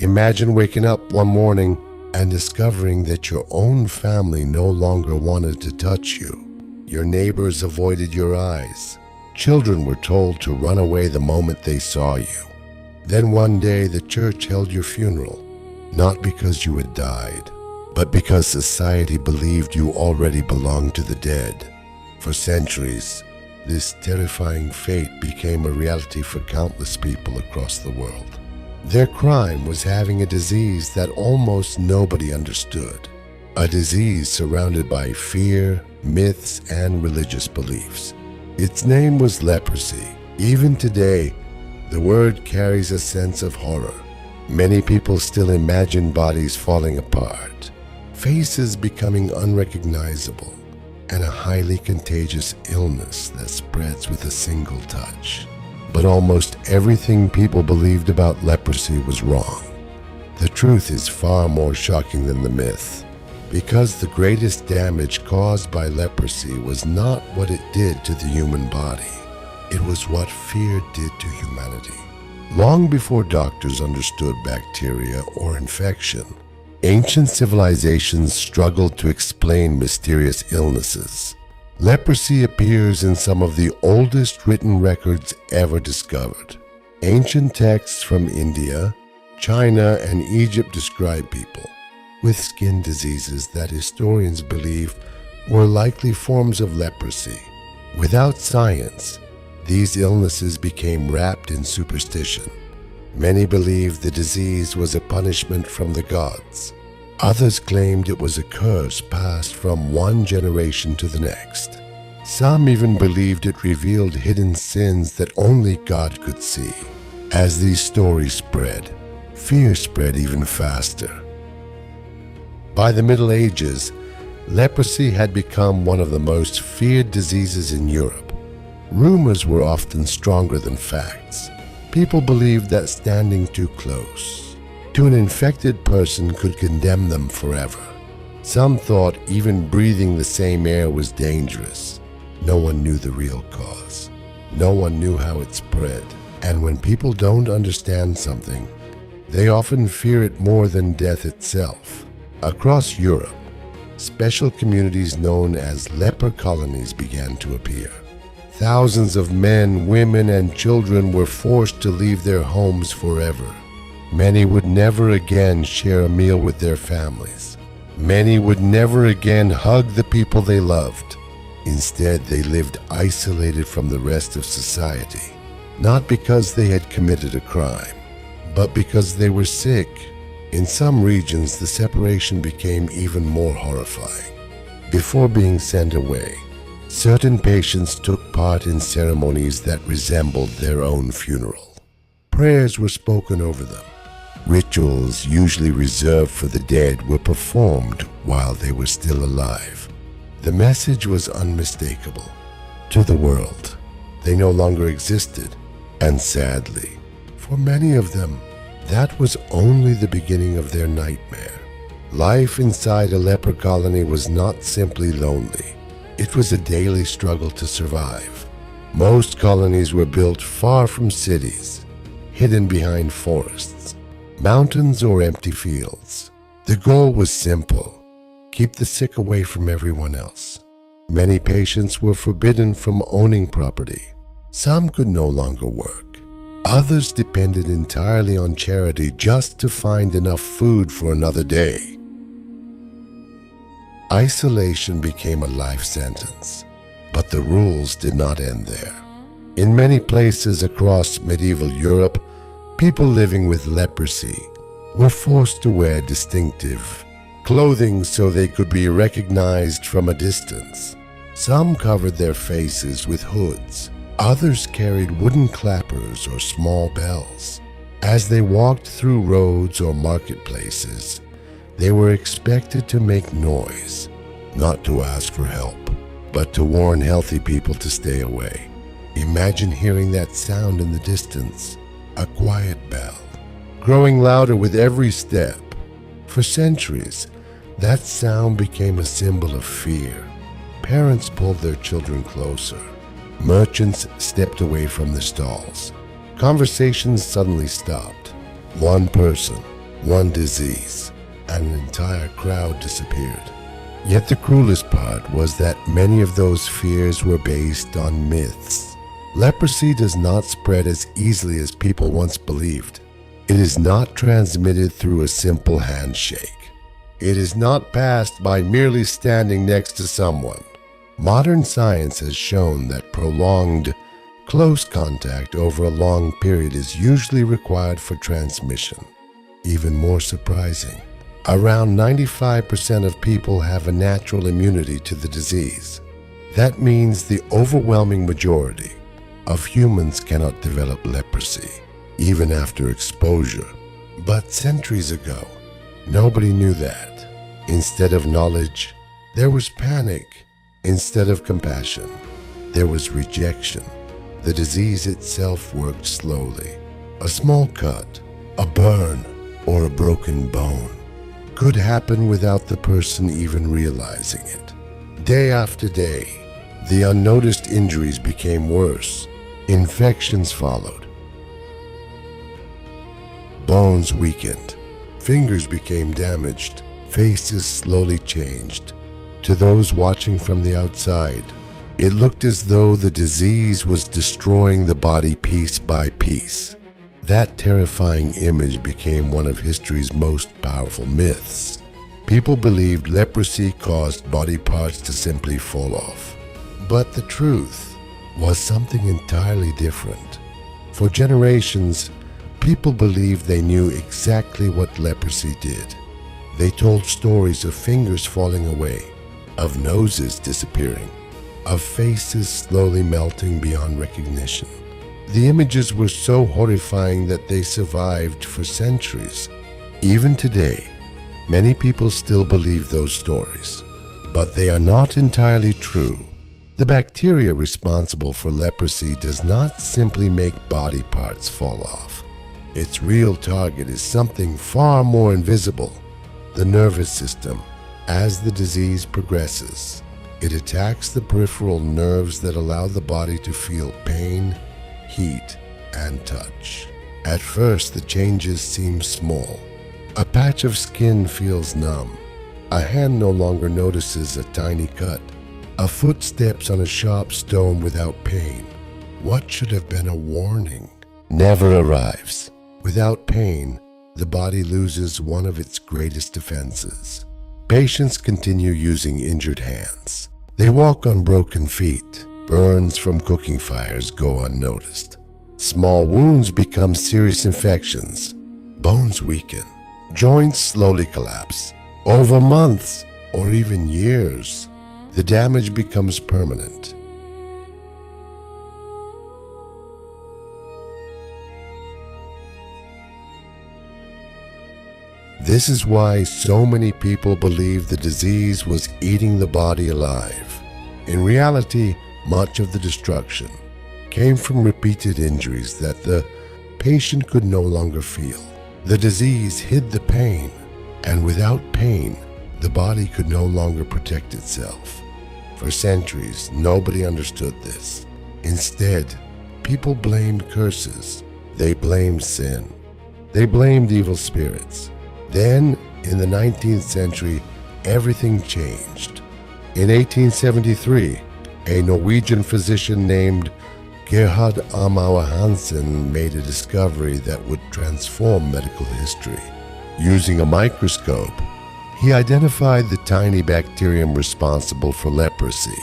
Imagine waking up one morning and discovering that your own family no longer wanted to touch you. Your neighbors avoided your eyes. Children were told to run away the moment they saw you. Then one day the church held your funeral, not because you had died, but because society believed you already belonged to the dead. For centuries, this terrifying fate became a reality for countless people across the world. Their crime was having a disease that almost nobody understood, a disease surrounded by fear, myths, and religious beliefs. Its name was leprosy. Even today, the word carries a sense of horror. Many people still imagine bodies falling apart, faces becoming unrecognizable, and a highly contagious illness that spreads with a single touch. But almost everything people believed about leprosy was wrong. The truth is far more shocking than the myth, because the greatest damage caused by leprosy was not what it did to the human body. It was what fear did to humanity. Long before doctors understood bacteria or infection, ancient civilizations struggled to explain mysterious illnesses. Leprosy appears in some of the oldest written records ever discovered. Ancient texts from India, China, and Egypt describe people with skin diseases that historians believe were likely forms of leprosy. Without science, these illnesses became wrapped in superstition. Many believed the disease was a punishment from the gods. Others claimed it was a curse passed from one generation to the next. Some even believed it revealed hidden sins that only God could see. As these stories spread, fear spread even faster. By the Middle Ages, leprosy had become one of the most feared diseases in Europe. Rumors were often stronger than facts. People believed that standing too close to an infected person could condemn them forever. Some thought even breathing the same air was dangerous. No one knew the real cause. No one knew how it spread. And when people don't understand something, they often fear it more than death itself. Across Europe, special communities known as leper colonies began to appear. Thousands of men, women, and children were forced to leave their homes forever. Many would never again share a meal with their families. Many would never again hug the people they loved. Instead, they lived isolated from the rest of society, not because they had committed a crime, but because they were sick. In some regions, the separation became even more horrifying. Before being sent away, certain patients took part in ceremonies that resembled their own funeral. Prayers were spoken over them. Rituals usually reserved for the dead were performed while they were still alive. The message was unmistakable. To the world, they no longer existed, and sadly, for many of them, that was only the beginning of their nightmare. Life inside a leper colony was not simply lonely. It was a daily struggle to survive. Most colonies were built far from cities, hidden behind forests, mountains, or empty fields. The goal was simple: keep the sick away from everyone else. Many patients were forbidden from owning property. Some could no longer work. Others depended entirely on charity just to find enough food for another day. Isolation became a life sentence, but the rules did not end there. In many places across medieval Europe, people living with leprosy were forced to wear distinctive clothing so they could be recognized from a distance. Some covered their faces with hoods. Others carried wooden clappers or small bells. As they walked through roads or marketplaces, they were expected to make noise, not to ask for help, but to warn healthy people to stay away. Imagine hearing that sound in the distance, a quiet bell, growing louder with every step. For centuries, that sound became a symbol of fear. Parents pulled their children closer. Merchants stepped away from the stalls. Conversations suddenly stopped. One person, one disease, and an entire crowd disappeared. Yet the cruelest part was that many of those fears were based on myths. Leprosy does not spread as easily as people once believed. It is not transmitted through a simple handshake. It is not passed by merely standing next to someone. Modern science has shown that prolonged, close contact over a long period is usually required for transmission. Even more surprising, around 95% of people have a natural immunity to the disease. That means the overwhelming majority of humans cannot develop leprosy, even after exposure. But centuries ago, nobody knew that. Instead of knowledge, there was panic. Instead of compassion, there was rejection. The disease itself worked slowly. A small cut, a burn, or a broken bone could happen without the person even realizing it. Day after day, the unnoticed injuries became worse. Infections followed. Bones weakened. Fingers became damaged. Faces slowly changed. To those watching from the outside, it looked as though the disease was destroying the body piece by piece. That terrifying image became one of history's most powerful myths. People believed leprosy caused body parts to simply fall off. But the truth was something entirely different. For generations, people believed they knew exactly what leprosy did. They told stories of fingers falling away, of noses disappearing, of faces slowly melting beyond recognition. The images were so horrifying that they survived for centuries. Even today, many people still believe those stories, but they are not entirely true. The bacteria responsible for leprosy does not simply make body parts fall off. Its real target is something far more invisible: the nervous system. As the disease progresses, it attacks the peripheral nerves that allow the body to feel pain, heat, and touch. At first, the changes seem small. A patch of skin feels numb. A hand no longer notices a tiny cut. A foot steps on a sharp stone without pain. What should have been a warning never arrives. Without pain, the body loses one of its greatest defenses. Patients continue using injured hands. They walk on broken feet. Burns from cooking fires go unnoticed. Small wounds become serious infections. Bones weaken. Joints slowly collapse. Over months or even years, the damage becomes permanent. This is why so many people believe the disease was eating the body alive. In reality, much of the destruction came from repeated injuries that the patient could no longer feel. The disease hid the pain, and without pain, the body could no longer protect itself. For centuries, nobody understood this. Instead, people blamed curses. They blamed sin. They blamed evil spirits. Then, in the 19th century, everything changed. In 1873, a Norwegian physician named Gerhard Amauer Hansen made a discovery that would transform medical history. Using a microscope, he identified the tiny bacterium responsible for leprosy.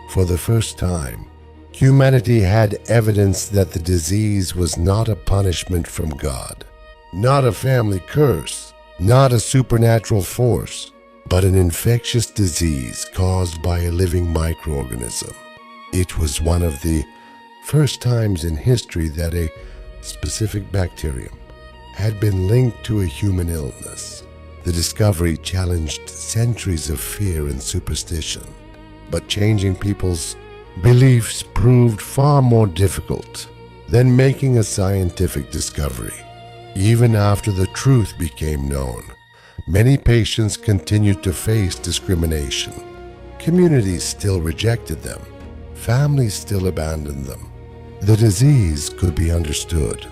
For the first time, humanity had evidence that the disease was not a punishment from God, not a family curse, not a supernatural force, but an infectious disease caused by a living microorganism. It was one of the first times in history that a specific bacterium had been linked to a human illness. The discovery challenged centuries of fear and superstition, but changing people's beliefs proved far more difficult than making a scientific discovery. Even after the truth became known, many patients continued to face discrimination. Communities still rejected them. Families still abandoned them. The disease could be understood,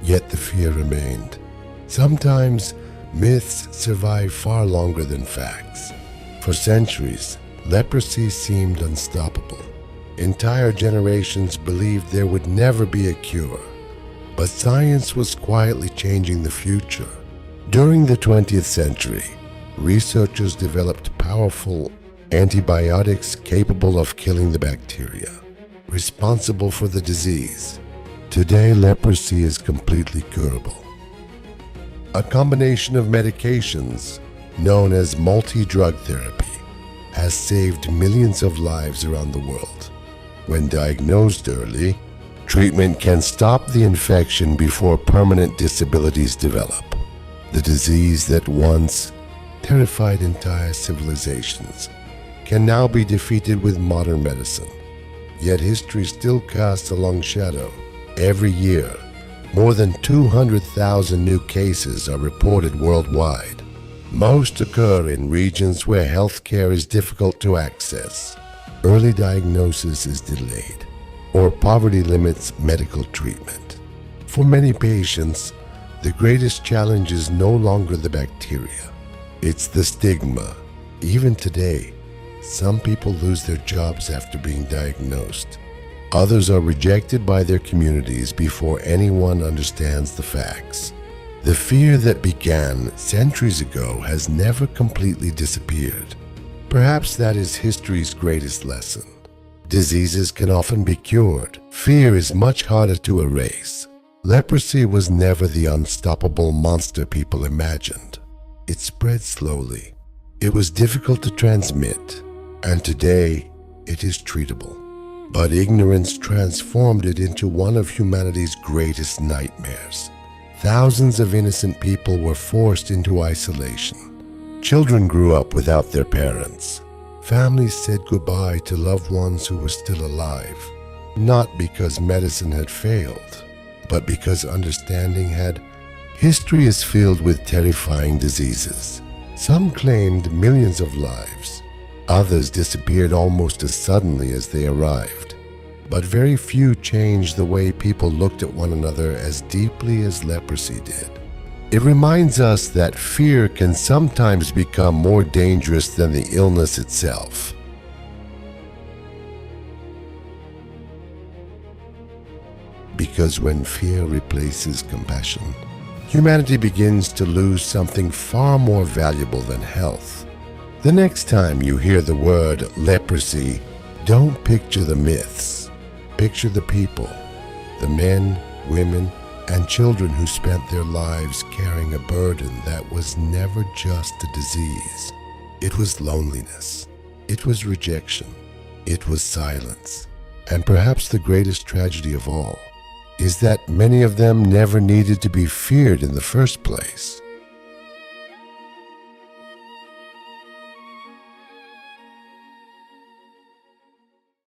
yet the fear remained. Sometimes Myths survive far longer than facts. For centuries, leprosy seemed unstoppable. Entire generations believed there would never be a cure. But science was quietly changing the future. During the 20th century, researchers developed powerful antibiotics capable of killing the bacteria responsible for the disease. Today, leprosy is completely curable. A combination of medications, known as multi-drug therapy, has saved millions of lives around the world. When diagnosed early, treatment can stop the infection before permanent disabilities develop. The disease that once terrified entire civilizations can now be defeated with modern medicine. Yet history still casts a long shadow. Every year, more than 200,000 new cases are reported worldwide. Most occur in regions where healthcare is difficult to access, early diagnosis is delayed, or poverty limits medical treatment. For many patients, the greatest challenge is no longer the bacteria. It's the stigma. Even today, some people lose their jobs after being diagnosed. Others are rejected by their communities before anyone understands the facts. The fear that began centuries ago has never completely disappeared. Perhaps that is history's greatest lesson. Diseases can often be cured. Fear is much harder to erase. Leprosy was never the unstoppable monster people imagined. It spread slowly. It was difficult to transmit, and today it is treatable. But ignorance transformed it into one of humanity's greatest nightmares. Thousands of innocent people were forced into isolation. Children grew up without their parents. Families said goodbye to loved ones who were still alive, not because medicine had failed, but because understanding had. History is filled with terrifying diseases. Some claimed millions of lives. Others disappeared almost as suddenly as they arrived. But very few changed the way people looked at one another as deeply as leprosy did. It reminds us that fear can sometimes become more dangerous than the illness itself. Because when fear replaces compassion, humanity begins to lose something far more valuable than health. The next time you hear the word leprosy, don't picture the myths. Picture the people, the men, women, and children who spent their lives carrying a burden that was never just a disease. It was loneliness. It was rejection. It was silence. And perhaps the greatest tragedy of all is that many of them never needed to be feared in the first place.